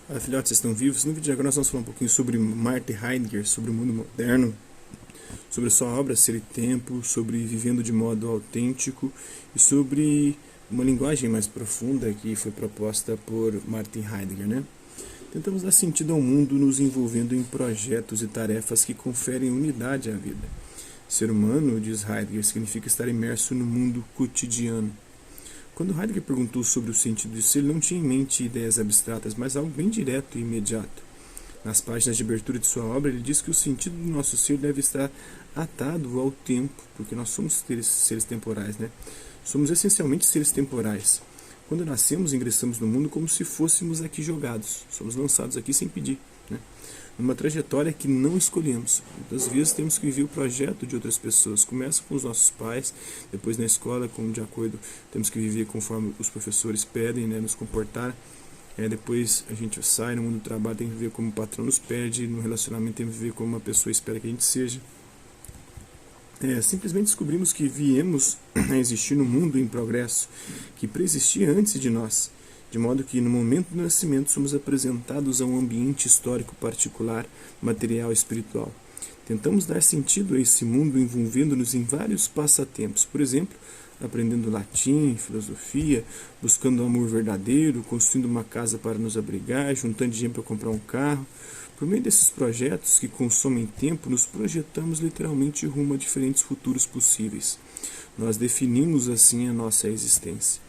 Olá, filhotes, vocês estão vivos? No vídeo de agora nós vamos falar um pouquinho sobre Martin Heidegger, sobre o mundo moderno, sobre a sua obra Ser e Tempo, sobre vivendo de modo autêntico e sobre uma linguagem mais profunda que foi proposta por Martin Heidegger, né? Tentamos dar sentido ao mundo nos envolvendo em projetos e tarefas que conferem unidade à vida. Ser humano, diz Heidegger, significa estar imerso no mundo cotidiano. Quando Heidegger perguntou sobre o sentido de ser, ele não tinha em mente ideias abstratas, mas algo bem direto e imediato. Nas páginas de abertura de sua obra, ele diz que o sentido do nosso ser deve estar atado ao tempo, porque nós somos seres temporais, né? Somos essencialmente seres temporais. Quando nascemos, ingressamos no mundo como se fôssemos aqui jogados. Somos lançados aqui sem pedir, né? Numa trajetória que não escolhemos. Muitas vezes temos que viver o projeto de outras pessoas. Começa com os nossos pais, depois na escola, de acordo, temos que viver conforme os professores pedem, né, nos comportar. Depois a gente sai no mundo do trabalho, tem que viver como o patrão nos pede, no relacionamento tem que viver como uma pessoa espera que a gente seja. Simplesmente descobrimos que viemos a existir no mundo em progresso, que preexistia antes de nós, de modo que no momento do nascimento somos apresentados a um ambiente histórico particular, material e espiritual. Tentamos dar sentido a esse mundo envolvendo-nos em vários passatempos, por exemplo, aprendendo latim, filosofia, buscando o amor verdadeiro, construindo uma casa para nos abrigar, juntando dinheiro para comprar um carro. Por meio desses projetos que consomem tempo, nos projetamos literalmente rumo a diferentes futuros possíveis. Nós definimos assim a nossa existência.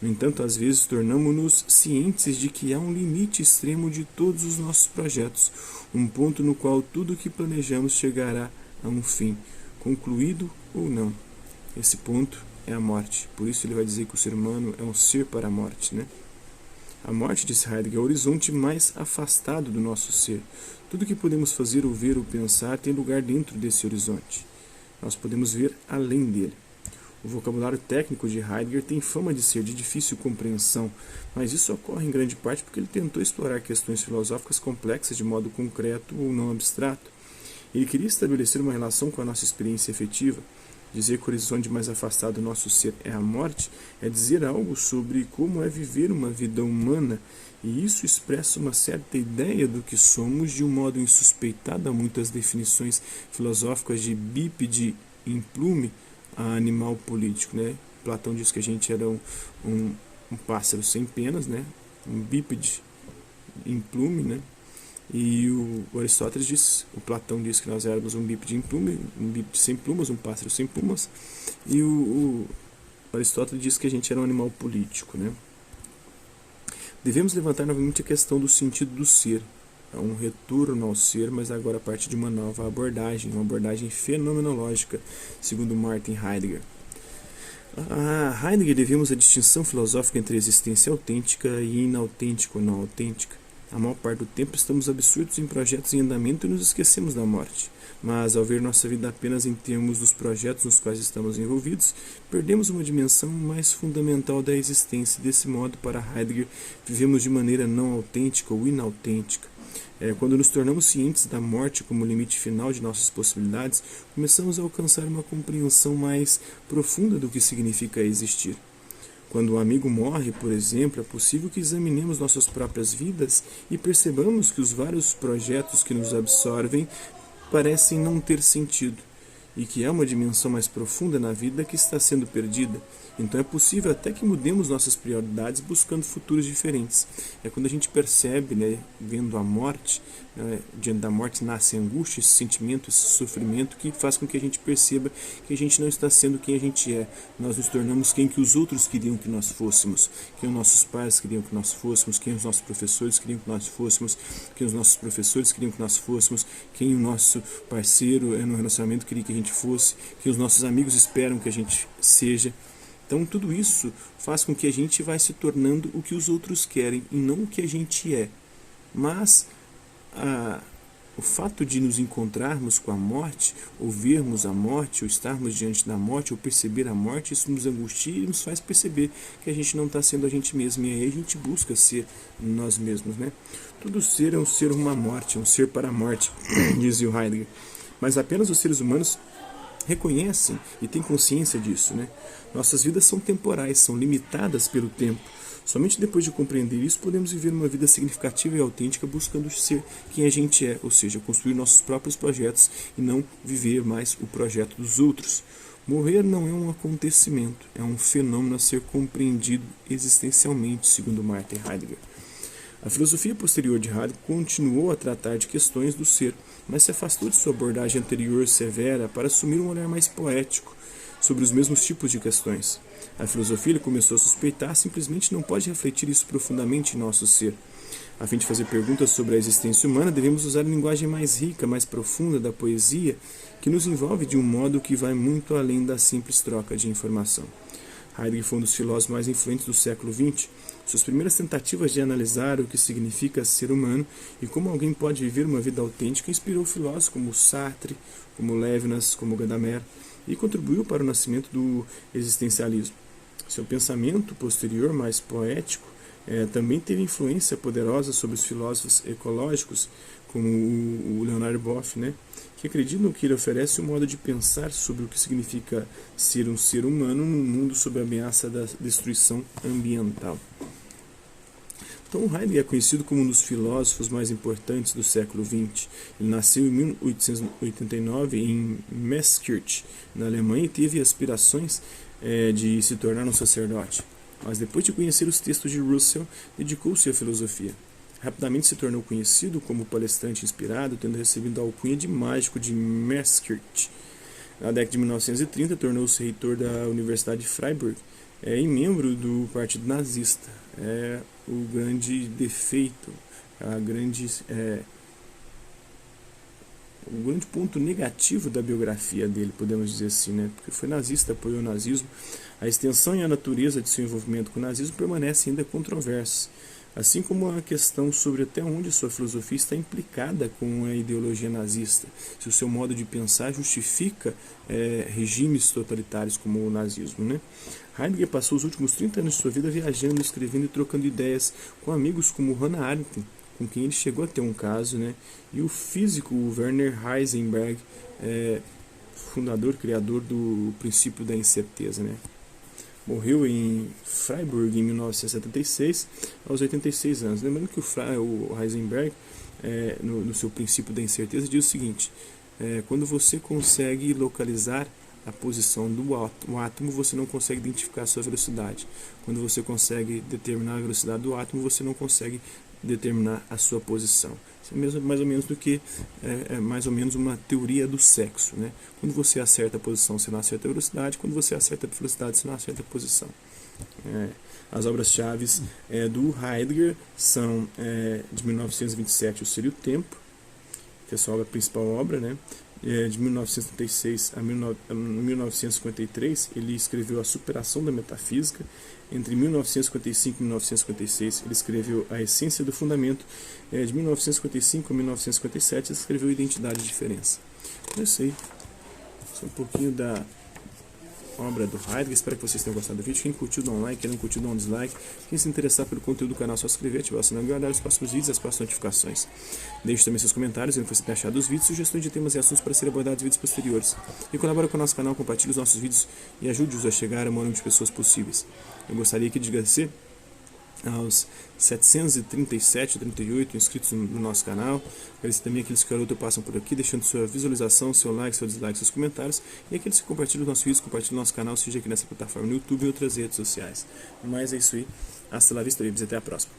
No entanto, às vezes tornamo-nos cientes de que há um limite extremo de todos os nossos projetos, um ponto no qual tudo o que planejamos chegará a um fim, concluído ou não. Esse ponto é a morte. Por isso ele vai dizer que o ser humano é um ser para a morte, né? A morte, disse Heidegger, é o horizonte mais afastado do nosso ser. Tudo o que podemos fazer, ou ver ou pensar tem lugar dentro desse horizonte. Nós podemos ver além dele. O vocabulário técnico de Heidegger tem fama de ser de difícil compreensão, mas isso ocorre em grande parte porque ele tentou explorar questões filosóficas complexas de modo concreto ou não abstrato. Ele queria estabelecer uma relação com a nossa experiência efetiva. Dizer que o horizonte mais afastado do nosso ser é a morte é dizer algo sobre como é viver uma vida humana, e isso expressa uma certa ideia do que somos de um modo insuspeitado a muitas definições filosóficas de bípede implume a animal político, né? Platão diz que a gente era um pássaro sem penas, né? Um bípede implume, né? E o Aristóteles diz, o Platão diz que nós éramos um bípede implume, um bípede sem plumas, um pássaro sem plumas, e o Aristóteles diz que a gente era um animal político, né? Devemos levantar novamente a questão do sentido do ser, um retorno ao ser, mas agora a partir de uma nova abordagem, uma abordagem fenomenológica, segundo Martin Heidegger. A Heidegger devemos a distinção filosófica entre existência autêntica e inautêntica ou não autêntica. A maior parte do tempo estamos absurdos em projetos em andamento e nos esquecemos da morte. Mas, ao ver nossa vida apenas em termos dos projetos nos quais estamos envolvidos, perdemos uma dimensão mais fundamental da existência. Desse modo, para Heidegger, vivemos de maneira não autêntica ou inautêntica. Quando nos tornamos cientes da morte como limite final de nossas possibilidades, começamos a alcançar uma compreensão mais profunda do que significa existir. Quando um amigo morre, por exemplo, é possível que examinemos nossas próprias vidas e percebamos que os vários projetos que nos absorvem parecem não ter sentido e que há uma dimensão mais profunda na vida que está sendo perdida. Então é possível até que mudemos nossas prioridades buscando futuros diferentes. É quando a gente percebe, né, vendo a morte, né, diante da morte nasce a angústia, esse sentimento, esse sofrimento que faz com que a gente perceba que a gente não está sendo quem a gente é. Nós nos tornamos quem que os outros queriam que nós fôssemos, quem os nossos pais queriam que nós fôssemos, quem os nossos professores queriam que nós fôssemos, quem os nossos professores queriam que nós fôssemos, quem o nosso parceiro no relacionamento queria que a gente fosse, quem os nossos amigos esperam que a gente seja. Então tudo isso faz com que a gente vai se tornando o que os outros querem e não o que a gente é. Mas o fato de nos encontrarmos com a morte, ou vermos a morte, ou estarmos diante da morte, ou perceber a morte, isso nos angustia e nos faz perceber que a gente não está sendo a gente mesmo. E aí a gente busca ser nós mesmos, né? Todo ser é um ser uma morte, um ser para a morte, dizia o Heidegger. Mas apenas os seres humanos reconhecem e têm consciência disso, né? Nossas vidas são temporais, são limitadas pelo tempo. Somente depois de compreender isso podemos viver uma vida significativa e autêntica, buscando ser quem a gente é, ou seja, construir nossos próprios projetos e não viver mais o projeto dos outros. Morrer não é um acontecimento, é um fenômeno a ser compreendido existencialmente, segundo Martin Heidegger. A filosofia posterior de Heidegger continuou a tratar de questões do ser, mas se afastou de sua abordagem anterior severa para assumir um olhar mais poético sobre os mesmos tipos de questões. A filosofia começou a suspeitar simplesmente não pode refletir isso profundamente em nosso ser. A fim de fazer perguntas sobre a existência humana, devemos usar a linguagem mais rica, mais profunda da poesia, que nos envolve de um modo que vai muito além da simples troca de informação. Heidegger foi um dos filósofos mais influentes do século XX. Suas primeiras tentativas de analisar o que significa ser humano e como alguém pode viver uma vida autêntica inspirou filósofos como Sartre, como Levinas, como Gadamer, e contribuiu para o nascimento do existencialismo. Seu pensamento posterior, mais poético, também teve influência poderosa sobre os filósofos ecológicos, como o Leonard Boff, que acreditam que ele oferece um modo de pensar sobre o que significa ser um ser humano num mundo sob a ameaça da destruição ambiental. Então, Heidegger é conhecido como um dos filósofos mais importantes do século XX. Ele nasceu em 1889 em Meßkirch, na Alemanha, e teve aspirações de se tornar um sacerdote. Mas depois de conhecer os textos de Russell, dedicou-se à filosofia. Rapidamente se tornou conhecido como palestrante inspirado, tendo recebido a alcunha de mágico de Meßkirch. Na década de 1930, tornou-se reitor da Universidade de Freiburg e membro do Partido Nazista. O grande defeito, o grande ponto negativo da biografia dele, podemos dizer assim, porque foi nazista, apoiou o nazismo. A extensão e a natureza de seu envolvimento com o nazismo permanecem ainda controversas, assim como a questão sobre até onde sua filosofia está implicada com a ideologia nazista, se o seu modo de pensar justifica regimes totalitários como o nazismo. Heidegger passou os últimos 30 anos de sua vida viajando, escrevendo e trocando ideias com amigos como Hannah Arendt, com quem ele chegou a ter um caso, e o físico Werner Heisenberg, fundador, criador do princípio da incerteza. Morreu em Freiburg em 1976, aos 86 anos. Lembrando que o Heisenberg, no seu princípio da incerteza, diz o seguinte: quando você consegue localizar a posição do átomo, você não consegue identificar a sua velocidade. Quando você consegue determinar a velocidade do átomo, você não consegue determinar a sua posição. Isso é mais ou menos do que mais ou menos uma teoria do sexo. Quando você acerta a posição, você não acerta a velocidade. Quando você acerta a velocidade, você não acerta a posição. As obras-chave do Heidegger são de 1927, O Ser e o Tempo, que é a sua principal obra, de 1936 a 1953, ele escreveu A Superação da Metafísica. Entre 1955 e 1956, ele escreveu A Essência do Fundamento. De 1955 a 1957, ele escreveu Identidade e Diferença. É isso aí. Isso é um pouquinho da obra do Heidegger. Espero que vocês tenham gostado do vídeo. Quem curtiu, dá um like. Quem não curtiu, dá um dislike. Quem se interessar pelo conteúdo do canal, é só se inscrever, ativar o sininho e guardar os próximos vídeos e as próximas notificações. Deixe também seus comentários, o que você tem achado dos vídeos, sugestões de temas e assuntos para serem abordados em vídeos posteriores. E colabore com o nosso canal, compartilhe os nossos vídeos e ajude-os a chegar ao maior número de pessoas possíveis. Eu gostaria aqui de agradecer aos 737, 38 inscritos no nosso canal. Agradecer também aqueles que passam por aqui, deixando sua visualização, seu like, seu dislike, seus comentários. E aqueles que compartilham os nossos vídeos, compartilham o nosso canal, seja aqui nessa plataforma no YouTube e outras redes sociais. Mas é isso aí. Hasta la vista, e até a próxima.